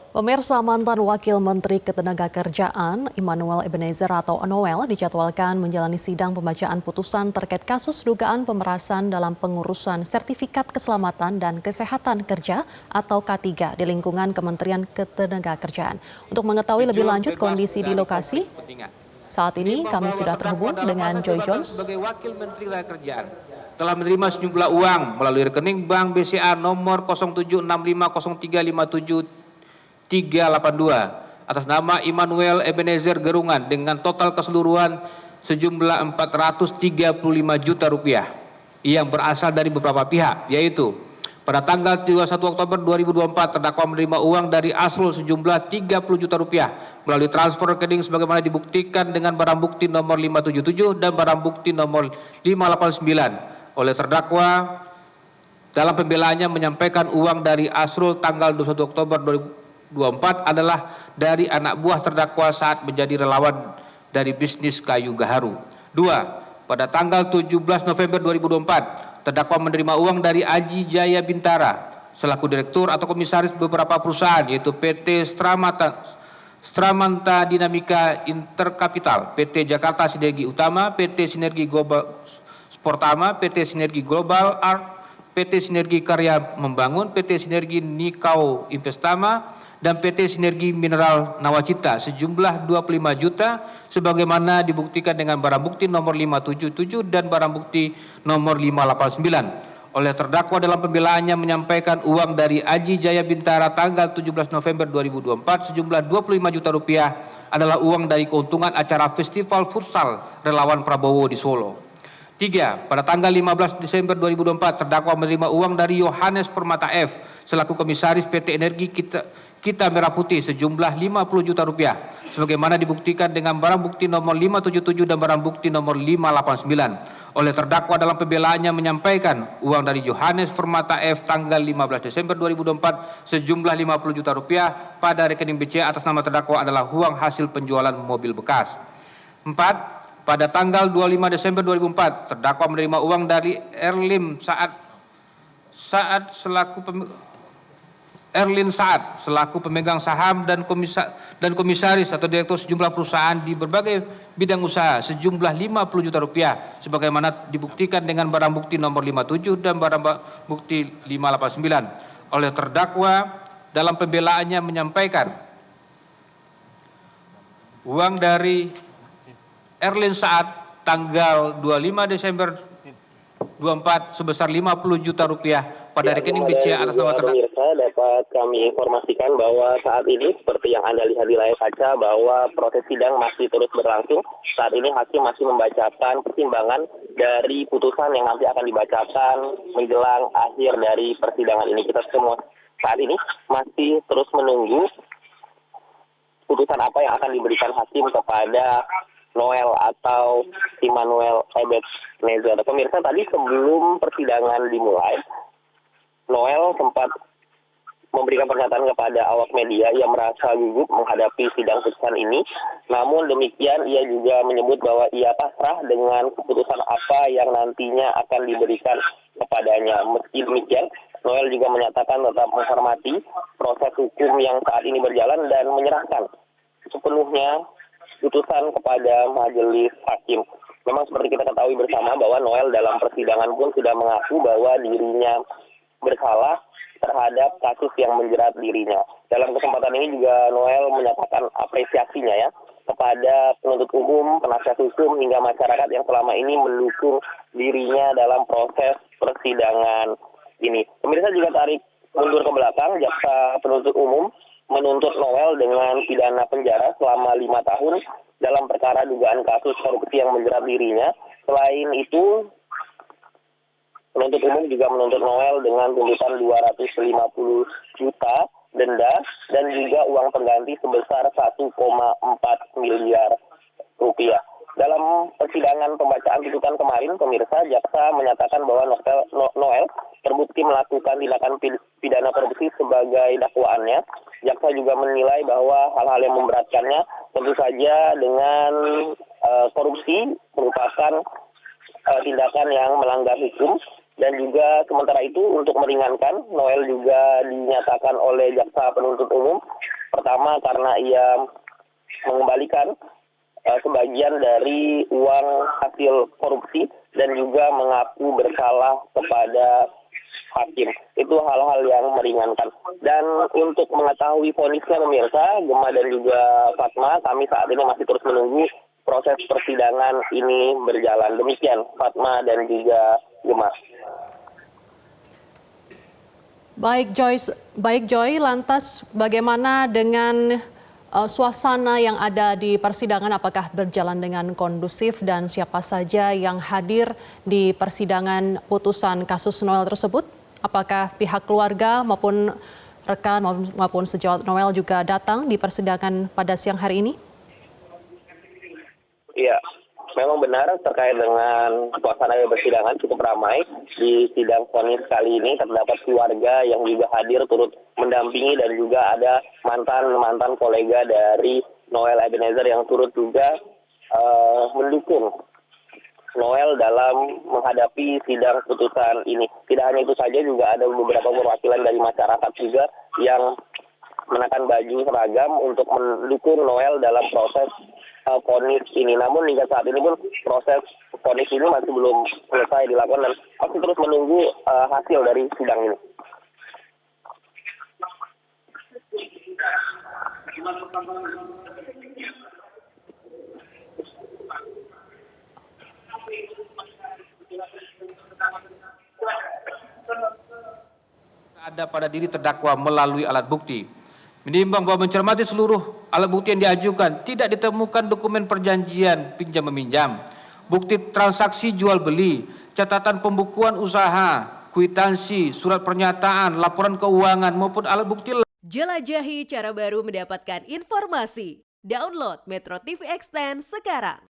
Pemirsa, mantan Wakil Menteri Ketenagakerjaan Immanuel Ebenezer atau Noel dijadwalkan menjalani sidang pembacaan putusan terkait kasus dugaan pemerasan dalam pengurusan sertifikat keselamatan dan kesehatan kerja atau K3 di lingkungan Kementerian Ketenagakerjaan. Untuk mengetahui lebih lanjut kondisi di lokasi, saat ini kami sudah terhubung dengan Joy Jones. Sebagai Wakil Menteri Ketenagakerjaan telah menerima sejumlah uang melalui rekening Bank BCA nomor 076530357382 atas nama Immanuel Ebenezer Gerungan dengan total keseluruhan sejumlah 435 juta rupiah yang berasal dari beberapa pihak, yaitu pada tanggal 31 Oktober 2024 terdakwa menerima uang dari Asrul sejumlah 30 juta rupiah melalui transfer rekening sebagaimana dibuktikan dengan barang bukti nomor 577 dan barang bukti nomor 589 oleh terdakwa dalam pembelaannya menyampaikan uang dari Asrul tanggal 21 Oktober 2024 adalah dari anak buah terdakwa saat menjadi relawan dari bisnis kayu gaharu. 2. Pada tanggal 17 November 2024, terdakwa menerima uang dari Aji Jaya Bintara selaku direktur atau komisaris beberapa perusahaan yaitu PT Stramanta Dinamika Interkapital, PT Jakarta Sinergi Utama, PT Sinergi Global Sportama, PT Sinergi Global Art, PT Sinergi Karya Membangun, PT Sinergi Nikau Investama, dan PT Sinergi Mineral Nawacita sejumlah 25 juta sebagaimana dibuktikan dengan barang bukti nomor 577 dan barang bukti nomor 589 oleh terdakwa dalam pembelaannya menyampaikan uang dari Aji Jaya Bintara tanggal 17 November 2024 sejumlah 25 juta rupiah adalah uang dari keuntungan acara Festival Futsal Relawan Prabowo di Solo. 3. Pada tanggal 15 Desember 2024 terdakwa menerima uang dari Yohanes Permata F selaku komisaris PT Energi Kita Merah Putih sejumlah 50 juta rupiah sebagaimana dibuktikan dengan barang bukti nomor 577 dan barang bukti nomor 589 oleh terdakwa dalam pembelaannya menyampaikan uang dari Yohanes Permata F tanggal 15 Desember 2024 sejumlah 50 juta rupiah pada rekening BCA atas nama terdakwa adalah uang hasil penjualan mobil bekas. 4. Pada tanggal 25 Desember 2004 terdakwa menerima uang dari Erlin Saat selaku pemegang saham dan komisaris atau direktur sejumlah perusahaan di berbagai bidang usaha sejumlah 50 juta rupiah sebagaimana dibuktikan dengan barang bukti nomor 57 dan barang bukti 589 oleh terdakwa dalam pembelaannya menyampaikan uang dari Erlin Saat tanggal 25 Desember 24 sebesar 50 juta rupiah pada rekening BCA atas nama terdakwa. Pemirsa, dapat kami informasikan bahwa saat ini seperti yang Anda lihat di layar kaca bahwa proses sidang masih terus berlangsung. Saat ini hakim masih membacakan pertimbangan dari putusan yang nanti akan dibacakan menjelang akhir dari persidangan ini. Kita semua saat ini masih terus menunggu putusan apa yang akan diberikan hakim kepada Noel atau Immanuel Ebenezer. Pemirsa, tadi sebelum persidangan dimulai, Noel sempat memberikan pernyataan kepada awak media yang merasa gugup menghadapi sidang putusan ini. Namun demikian ia juga menyebut bahwa ia pasrah dengan keputusan apa yang nantinya akan diberikan kepadanya. Meski demikian, Noel juga menyatakan tetap menghormati proses hukum yang saat ini berjalan dan menyerahkan sepenuhnya putusan kepada majelis hakim. Memang seperti kita ketahui bersama bahwa Noel dalam persidangan pun sudah mengaku bahwa dirinya bersalah terhadap kasus yang menjerat dirinya. Dalam kesempatan ini juga Noel menyatakan apresiasinya ya kepada penuntut umum, penasihat hukum hingga masyarakat yang selama ini mendukung dirinya dalam proses persidangan ini. Pemirsa juga tarik mundur ke belakang, jaksa penuntut umum menuntut Noel dengan pidana penjara selama 5 tahun dalam perkara dugaan kasus korupsi yang menjerat dirinya. Selain itu, penuntut umum juga menuntut Noel dengan tuntutan 250 juta denda dan juga uang pengganti sebesar 1,4 miliar rupiah. Dalam persidangan pembacaan tuntutan kemarin, pemirsa, jaksa menyatakan bahwa Noel terbukti melakukan tindakan pidana korupsi sebagai dakwaannya. Jaksa juga menilai bahwa hal-hal yang memberatkannya tentu saja dengan korupsi merupakan tindakan yang melanggar hukum. Dan juga sementara itu untuk meringankan, Noel juga dinyatakan oleh jaksa penuntut umum Pertama, karena ia mengembalikan sebagian dari uang hasil korupsi dan juga mengaku bersalah kepada hakim. Itu hal-hal yang meringankan. Dan untuk mengetahui vonisnya pemirsa, Gemma dan juga Fatma, kami saat ini masih terus menunggu proses persidangan ini berjalan. Demikian Fatma dan juga Gemma. Baik Joy, lantas bagaimana dengan suasana yang ada di persidangan, apakah berjalan dengan kondusif dan siapa saja yang hadir di persidangan putusan kasus Noel tersebut? Apakah pihak keluarga maupun rekan maupun sejawat Noel juga datang di persidangan pada siang hari ini? Iya, memang benar terkait dengan suasana persidangan cukup ramai. Di sidang vonis kali ini terdapat keluarga yang juga hadir turut mendampingi dan juga ada mantan kolega dari Noel Ebenezer yang turut juga mendukung Noel dalam menghadapi sidang putusan ini. Tidak hanya itu saja, juga ada beberapa perwakilan dari masyarakat juga yang mengenakan baju seragam untuk mendukung Noel dalam proses vonis ini. Namun hingga saat ini pun proses vonis ini masih belum selesai dilakukan dan masih terus menunggu hasil dari sidang ini. Ada pada diri terdakwa melalui alat bukti. Menimbang bahwa mencermati seluruh alat bukti yang diajukan, tidak ditemukan dokumen perjanjian pinjam meminjam, bukti transaksi jual beli, catatan pembukuan usaha, kwitansi, surat pernyataan, laporan keuangan maupun alat bukti. Jelajahi cara baru mendapatkan informasi. Download Metro TV Extend sekarang.